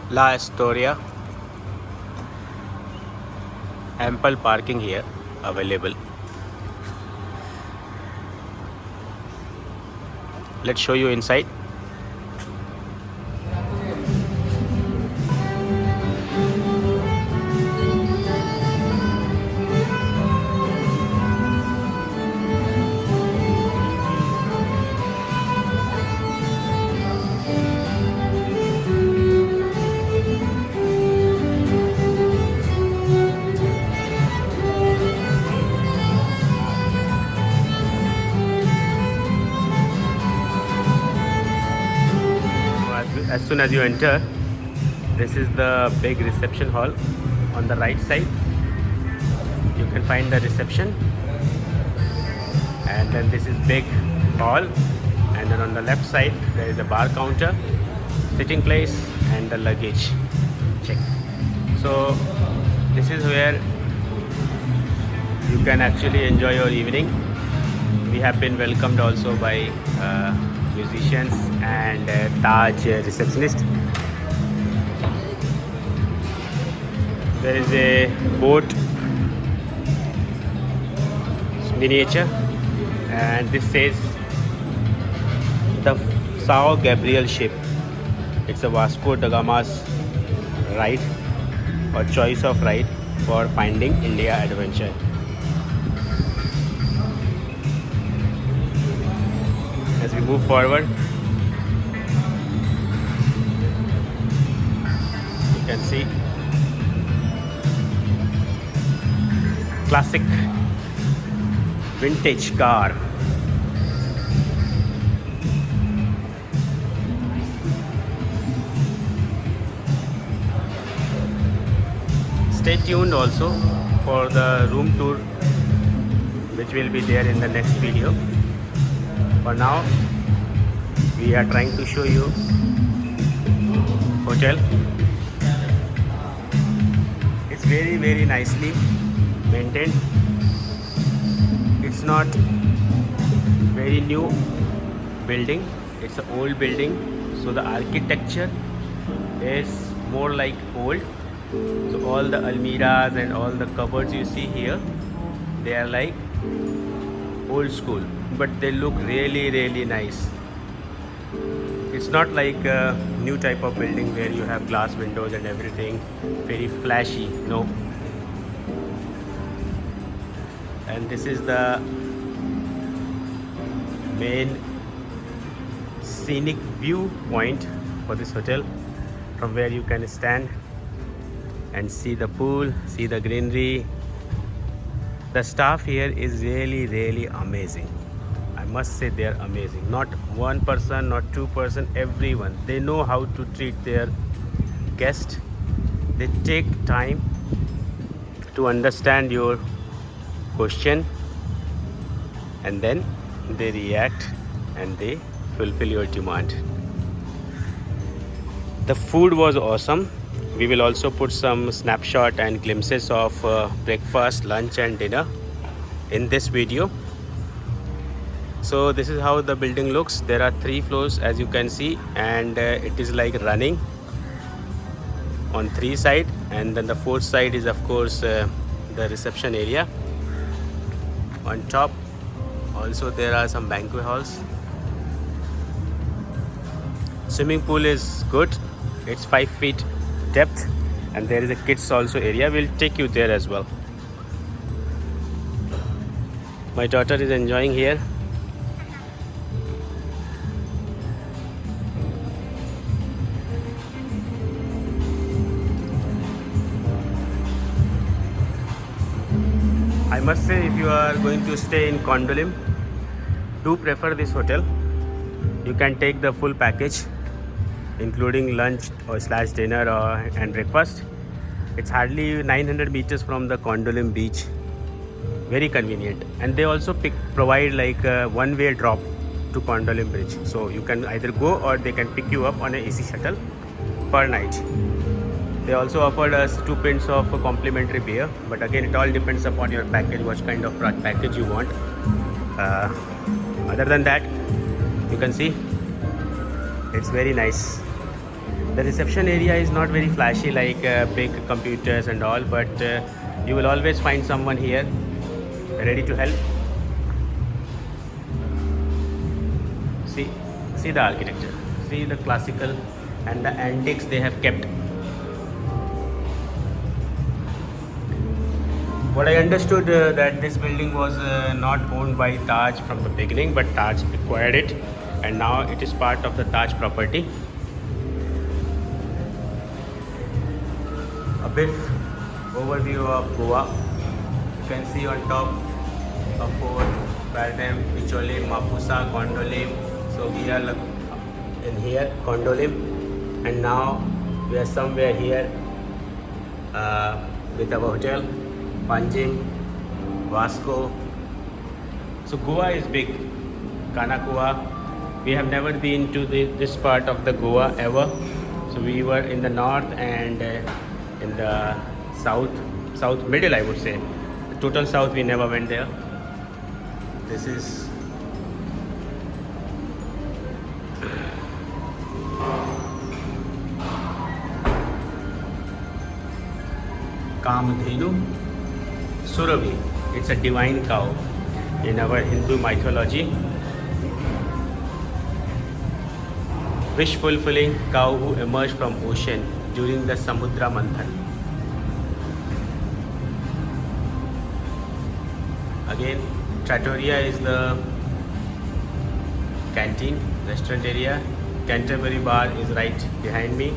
La Astoria. Ample parking here available. Let's show you inside. As soon as you enter, this is the big reception hall. On the right side, you can find the reception, and then this is big hall, and then on the left side there is a bar counter, sitting place, and the luggage check. So this is where you can actually enjoy your evening. We have been welcomed also by musicians and Taj receptionist. There is a boat miniature, and this says the Sao Gabriel ship. It's a Vasco da Gama's ride or choice of ride for Finding India adventure. As we move forward, you can see classic vintage car. Stay tuned also for the room tour, which will be there in the next video. For now, we are trying to show you hotel. It's very nicely maintained. It's not very new building, it's an old building, so the architecture is more like old. So all the almiras and all the cupboards you see here, they are like old school, but they look really nice. It's not like a new type of building where you have glass windows and everything very flashy, no. And this is the main scenic view point for this hotel, from where you can stand and see the pool, see the greenery. The staff here is really amazing. I must say they are amazing. Not one person, not two person, everyone. They know how to treat their guest. They take time to understand your question, and then they react and they fulfill your demand. The food was awesome. We will also put some snapshot and glimpses of breakfast, lunch and dinner in this video. So this is how the building looks. There are 3 floors as you can see, and it is like running on 3 sides, and then the 4th side is of course the reception area. On top also there are some banquet halls. Swimming pool is good. It's 5 feet depth, and there is a kids also area. We'll take you there as well. My daughter is enjoying here. I must say, if you are going to stay in Gondolin, do prefer this hotel. You can take the full package, including lunch or slash dinner and breakfast. It's hardly 900 meters from the Gondolin beach. Very convenient, and they also provide like a one-way drop to Gondolin bridge, so you can either go or they can pick you up on an AC shuttle per night. They also offered us 2 pints of complimentary beer, but again it all depends upon your package, what kind of package you want. Other than that, you can see it's very nice. The reception area is not very flashy like big computers and all, but you will always find someone here ready to help. See, see the architecture, see the classical and the antiques they have kept. What I understood that this building was not owned by Taj from the beginning, but Taj acquired it, and now it is part of the Taj property. A brief overview of Goa. You can see on top of Fort, Pardam, Picholim, Mapusa, Gondolim. So we are in here, Gondolim, and now we are somewhere here with our hotel, Panjim, Vasco. So Goa is big. Kanakua. We have never been to this part of the Goa ever. So we were in the north and in the south middle, I would say. The total south we never went there. This is Kamadhenu Surabhi. It's a divine cow in our Hindu mythology. Wish fulfilling cow who emerged from ocean during the Samudra Manthan. Again, Trattoria is the canteen, restaurant area. Canterbury Bar is right behind me.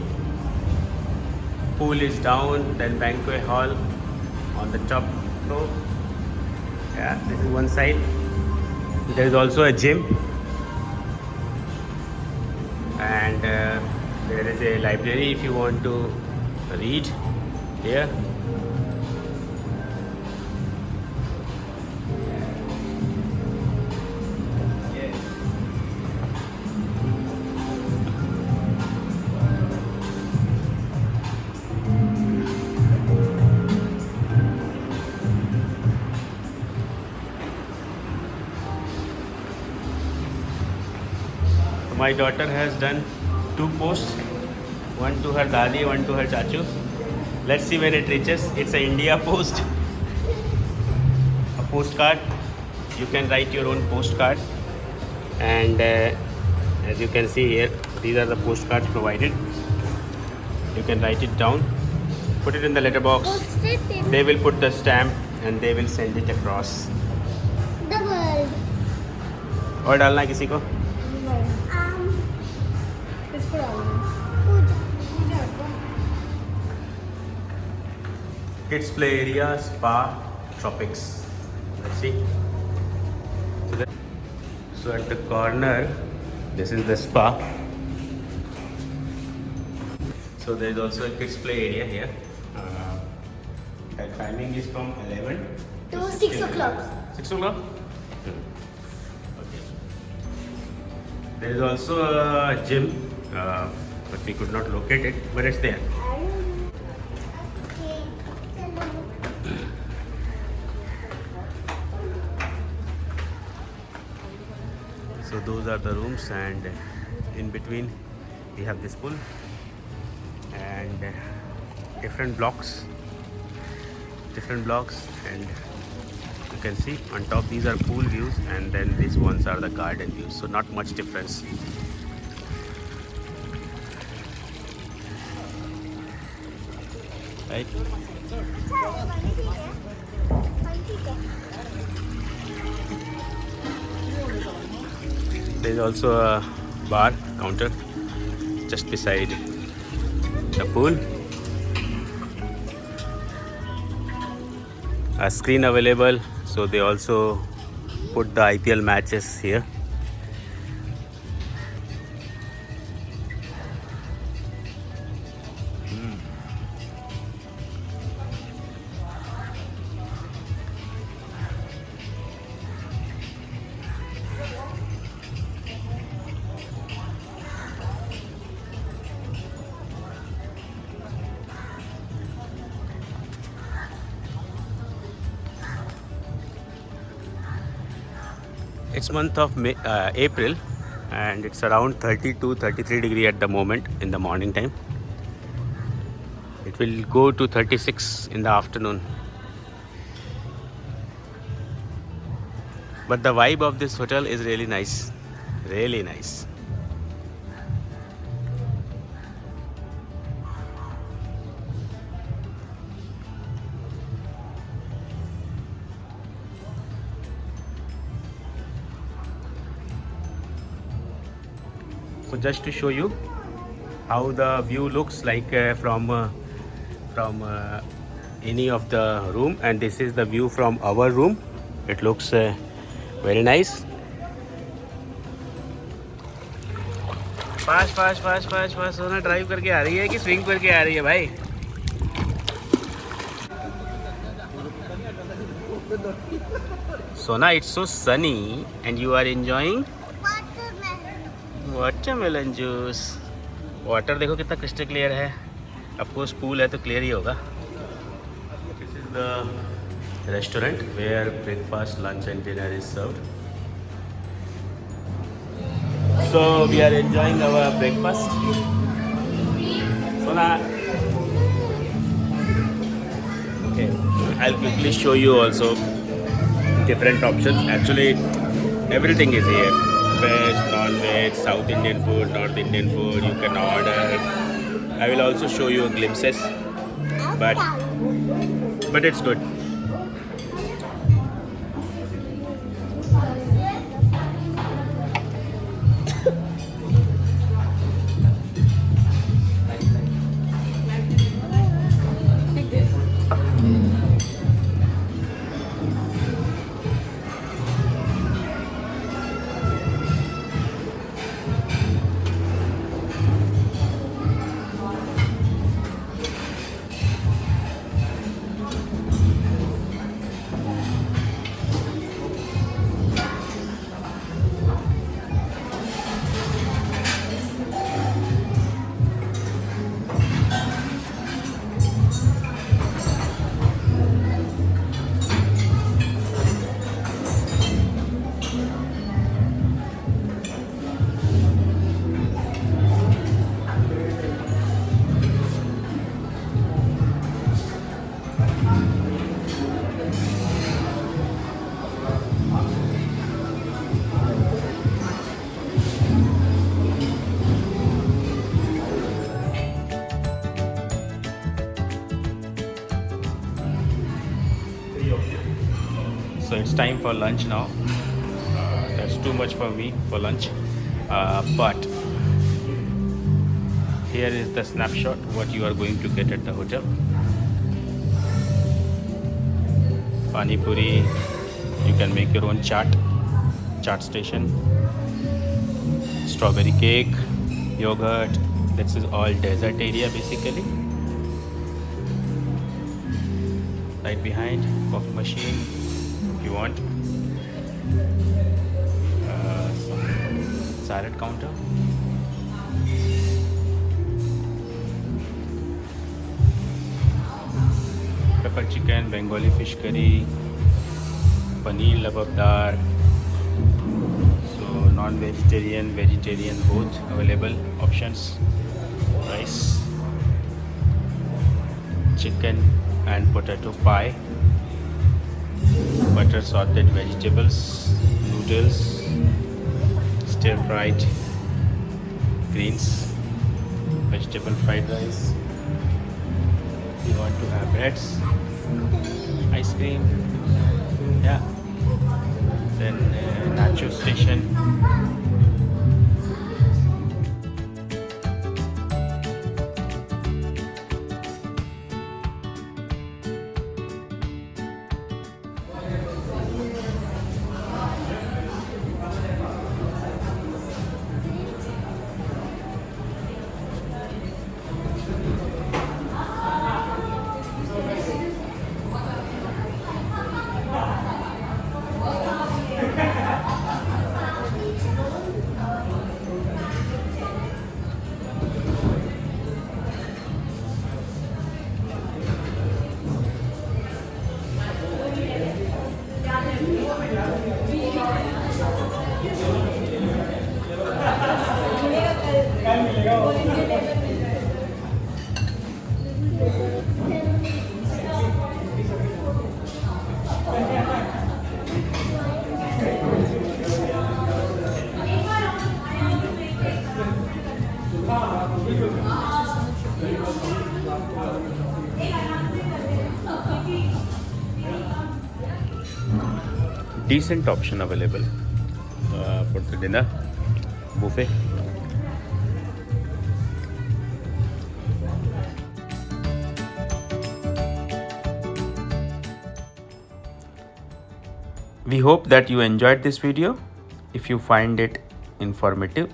Pool is down, then banquet hall on the top floor. Yeah, this is one side. There is also a gym, and there is a library if you want to read here. My daughter has done 2 posts, one to her dadi, one to her chachu. Let's see where it reaches. It's an India post, a postcard. You can write your own postcard, and as you can see here, these are the postcards provided. You can write it down, put it in the letterbox. They will put the stamp and they will send it across the world. और डालना है किसी को? Kids play area, spa, tropics. Let's see. So at the corner, this is the spa. So there is also a kids play area here. The timing is from 11 to 6 o'clock. 6 o'clock? Okay. There is also a gym, but we could not locate it, but it's there. So those are the rooms, and in between we have this pool and different blocks, and you can see on top these are pool views, and then these ones are the garden views, so not much difference. Right? There is also a bar counter just beside the pool. A screen available, so they also put the IPL matches here. It's month of April, and it's around 32-33 degree at the moment in the morning time. It will go to 36 in the afternoon. But the vibe of this hotel is really nice. Really nice. So just to show you how the view looks like from any of the room, and this is the view from our room. It looks very nice. Fast fast fast fast fast सोना drive करके आ रही है कि swing करके आ रही है भाई? Sona, it's so sunny and you are enjoying watermelon juice. Water देखो कितना क्रिस्टल क्लियर है. ऑफ कोर्स पूल है तो क्लियर ही होगा. This is the restaurant where breakfast, lunch and dinner is served. So we are enjoying our breakfast. Sona. Okay, I'll quickly show you also different options. Actually, everything is here. Veg, non-veg, South Indian food, North Indian food. You can order. I will also show you glimpses, but it's good. So it's time for lunch now. That's too much for me for lunch. But here is the snapshot what you are going to get at the hotel. Pani puri. You can make your own chaat station. Strawberry cake, yogurt. This is all desert area basically. Right behind, coffee machine if you want. Some salad counter. Pepper chicken, Bengali fish curry, paneer lababdar. So non-vegetarian, vegetarian both available options. Rice, chicken and potato pie, butter salted vegetables, noodles, stir fried greens, vegetable fried rice. You want to have breads, ice cream, yeah. Then nacho station. decent option available for the dinner buffet. We hope that you enjoyed this video. If you find it informative,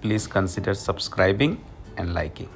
please consider subscribing and liking.